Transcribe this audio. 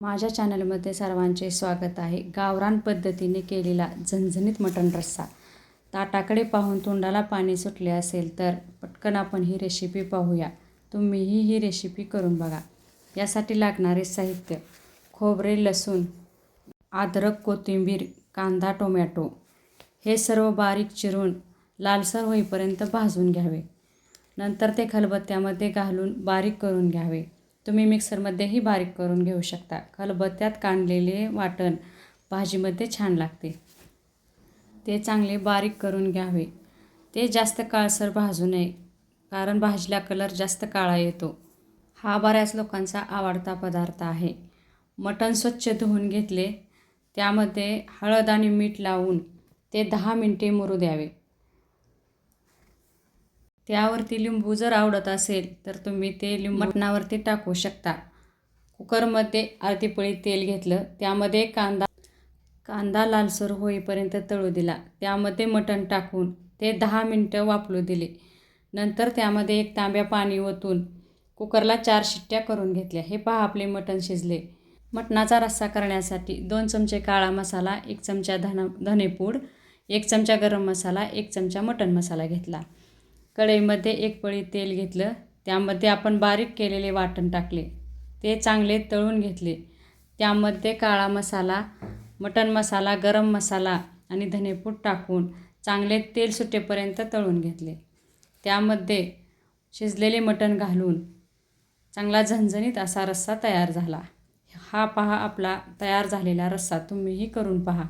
माझ्या चॅनलमध्ये सर्वांचे स्वागत आहे. गावरान पद्धतीने केलेला झणझणीत मटण रस्सा. ताटाकडे पाहून तोंडाला पाणी सुटले असेल तर पटकन आपण ही रेसिपी पाहूया. तुम्हीही ही रेसिपी करून बघा. यासाठी लागणारे साहित्य: खोबरे, लसूण, अद्रक, कोथिंबीर, कांदा, टोमॅटो हे सर्व बारीक चिरून लालसर होईपर्यंत भाजून घ्यावे. नंतर ते खलबत्त्यामध्ये घालून बारीक करून घ्यावे. तुम्ही मिक्सरमध्येही बारीक करून घेऊ शकता. खलबत्त्यात काढलेले वाटण भाजीमध्ये छान लागते. ते चांगले बारीक करून घ्यावे. ते जास्त काळसर भाजू नये, कारण भाजीला कलर जास्त काळा येतो. हा बऱ्याच लोकांचा आवडता पदार्थ आहे. मटण स्वच्छ धुवून घेतले. त्यामध्ये हळद आणि मीठ लावून ते 10 मिनिटे मुरू द्यावे. त्यावरती लिंबू जर आवडत असेल तर तुम्ही ते लिंबू मटणावरती टाकू शकता. कुकरमध्ये अर्धी पळी तेल घेतलं. त्यामध्ये कांदा लालसर होईपर्यंत तळू दिला. त्यामध्ये मटण टाकून ते 10 मिनिटं वाफलू दिले. नंतर त्यामध्ये 1 तांब्या पाणी ओतून कुकरला 4 शिट्ट्या करून घेतल्या. हे पहा, आपले मटण शिजले. मटणाचा रस्सा करण्यासाठी 2 चमचे काळा मसाला, 1 चमचा धनेपूड, 1 चमचा गरम मसाला, 1 चमचा मटण मसाला घेतला. कढईमध्ये 1 पळी तेल घेतलं. त्यामध्ये आपण बारीक केलेले वाटण टाकले. ते चांगले तळून घेतले. त्यामध्ये काळा मसाला, मटण मसाला, गरम मसाला आणि धनेपूड टाकून चांगले तेल सुटेपर्यंत तळून घेतले. त्यामध्ये शिजलेले मटण घालून चांगला झणझणीत असा रस्सा तयार झाला. हा पहा, आपला तयार झालेला रस्सा. तुम्हीही करून पहा.